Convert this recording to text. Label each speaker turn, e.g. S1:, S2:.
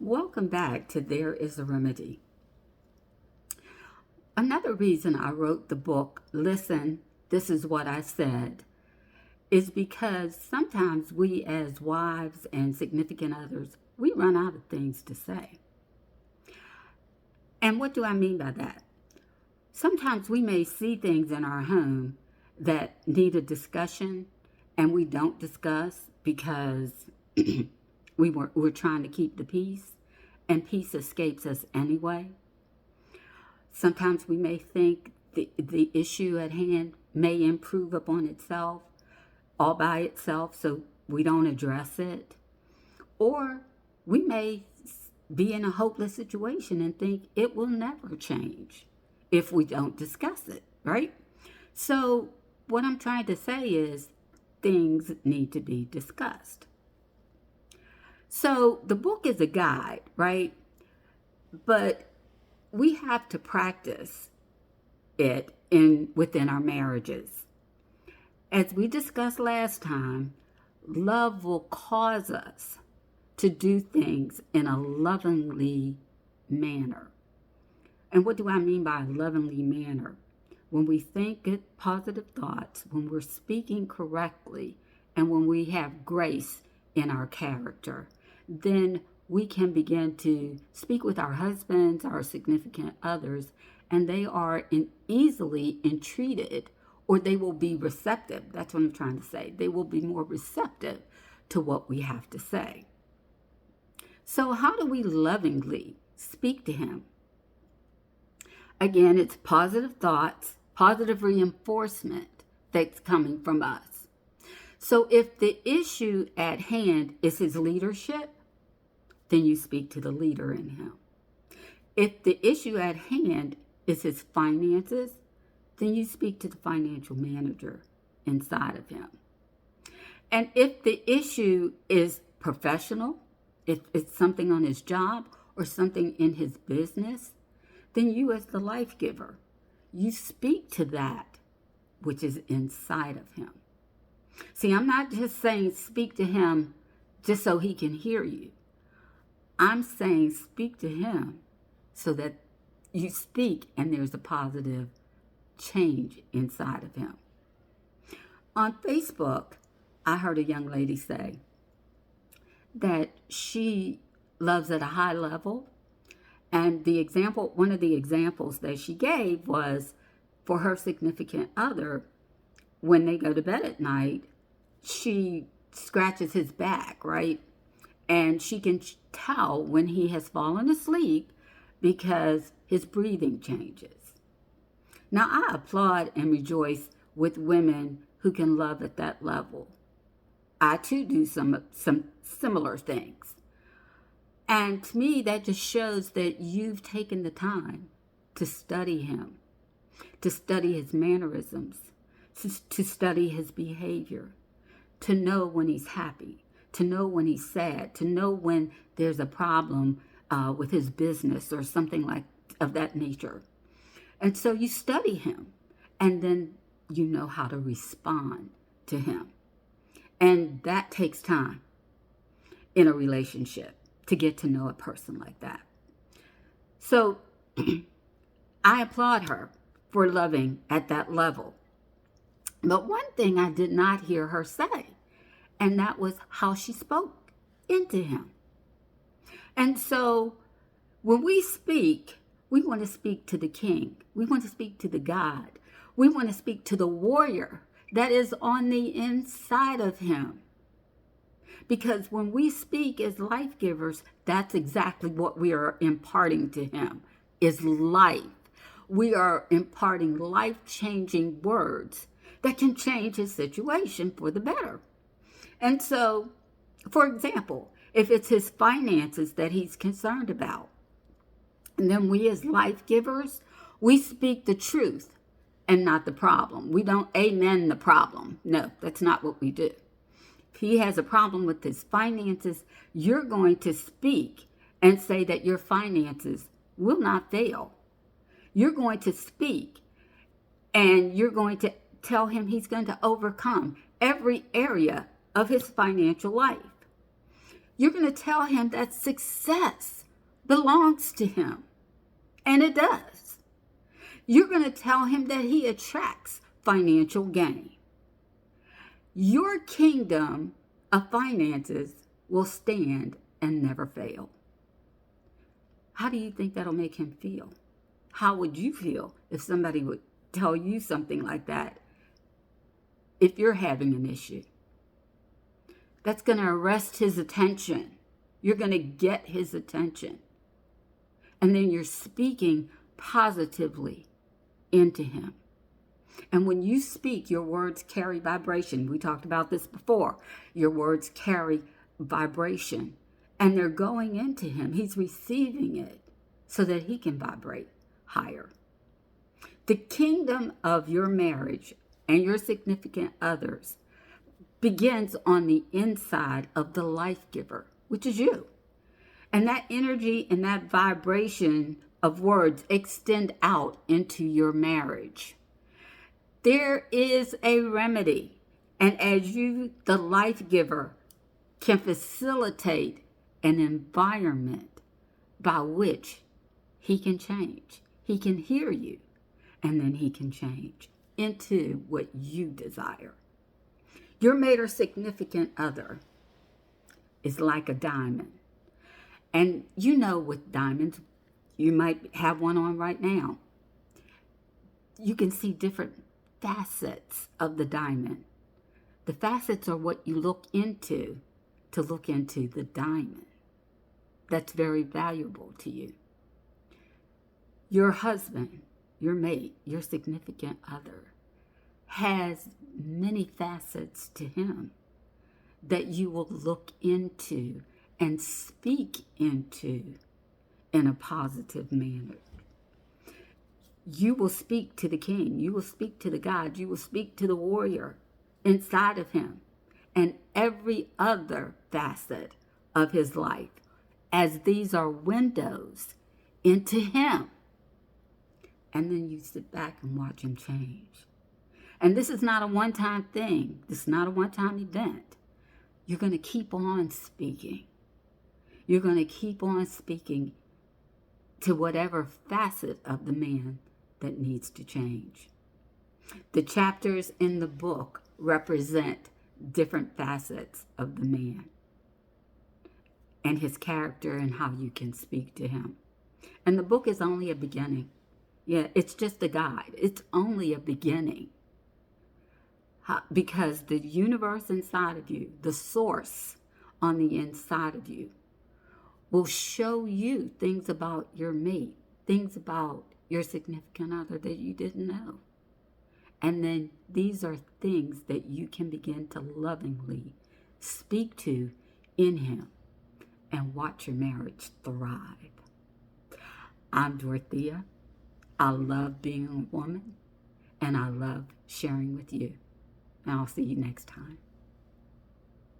S1: Welcome back to There is a Remedy. Another reason I wrote the book, Listen, This Is What I Said, is because sometimes we as wives and significant others, we run out of things to say. And what do I mean by that? Sometimes we may see things in our home that need a discussion and we don't discuss because we're trying to keep the peace, and peace escapes us anyway. Sometimes we may think the issue at hand may improve upon itself all by itself, so we don't address it. Or we may be in a hopeless situation and think it will never change if we don't discuss it, right? So what I'm trying to say is things need to be discussed. So the book is a guide, right? But we have to practice it within our marriages. As we discussed last time, love will cause us to do things in a lovingly manner. And what do I mean by a lovingly manner? When we think good, positive thoughts, when we're speaking correctly, and when we have grace in our character, then we can begin to speak with our husbands, our significant others, and they are easily entreated, or they will be receptive. That's what I'm trying to say. They will be more receptive to what we have to say. So how do we lovingly speak to him? Again, it's positive thoughts, positive reinforcement that's coming from us. So if the issue at hand is his leadership, then you speak to the leader in him. If the issue at hand is his finances, then you speak to the financial manager inside of him. And if the issue is professional, if it's something on his job or something in his business, then you as the life giver, you speak to that which is inside of him. See, I'm not just saying speak to him just so he can hear you. I'm saying speak to him so that you speak and there's a positive change inside of him. On Facebook, I heard a young lady say that she loves at a high level. And one of the examples that she gave was for her significant other, when they go to bed at night, she scratches his back, right? And she can tell when he has fallen asleep because his breathing changes. Now, I applaud and rejoice with women who can love at that level. I too do some similar things. And to me, that just shows that you've taken the time to study him, to study his mannerisms, to study his behavior, to know when he's happy, to know when he's sad, to know when there's a problem with his business or something like of that nature. And so you study him, and then you know how to respond to him. And that takes time in a relationship to get to know a person like that. So I applaud her for loving at that level. But one thing I did not hear her say, and that was how she spoke into him. And so when we speak, we want to speak to the king. We want to speak to the God. We want to speak to the warrior that is on the inside of him. Because when we speak as life givers, that's exactly what we are imparting to him, is life. We are imparting life-changing words that can change his situation for the better. And so, for example, if it's his finances that he's concerned about, and then we as life givers, we speak the truth and not the problem. We don't amen the problem. No, that's not what we do. If he has a problem with his finances, you're going to speak and say that your finances will not fail. You're going to speak and you're going to tell him he's going to overcome every area of his financial life. You're going to tell him that success belongs to him. And it does. You're going to tell him that he attracts financial gain. Your kingdom of finances will stand and never fail. How do you think that'll make him feel? How would you feel if somebody would tell you something like that if you're having an issue? That's going to arrest his attention. You're going to get his attention. And then you're speaking positively into him. And when you speak, your words carry vibration. We talked about this before. Your words carry vibration. And they're going into him. He's receiving it so that he can vibrate higher. The kingdom of your marriage and your significant others begins on the inside of the life giver, which is you. And that energy and that vibration of words extend out into your marriage. There is a remedy. And as you, the life giver, can facilitate an environment by which he can change. He can hear you, and then he can change into what you desire. Your mate or significant other is like a diamond. And you know with diamonds, you might have one on right now. You can see different facets of the diamond. The facets are what you look into to look into the diamond. That's very valuable to you. Your husband, your mate, your significant other has many facets to him that you will look into and speak into in a positive manner. You will speak to the king. You will speak to the God. You will speak to the warrior inside of him and every other facet of his life, as these are windows into him. And then you sit back and watch him change. And this is not a one-time thing. This is not a one-time event. You're going to keep on speaking. You're going to keep on speaking to whatever facet of the man that needs to change. The chapters in the book represent different facets of the man and his character and how you can speak to him. And the book is only a beginning. Yeah, it's just a guide. It's only a beginning. Because the universe inside of you, the source on the inside of you, will show you things about your mate, things about your significant other that you didn't know. And then these are things that you can begin to lovingly speak to in him and watch your marriage thrive. I'm Dorothea. I love being a woman, and I love sharing with you. And I'll see you next time.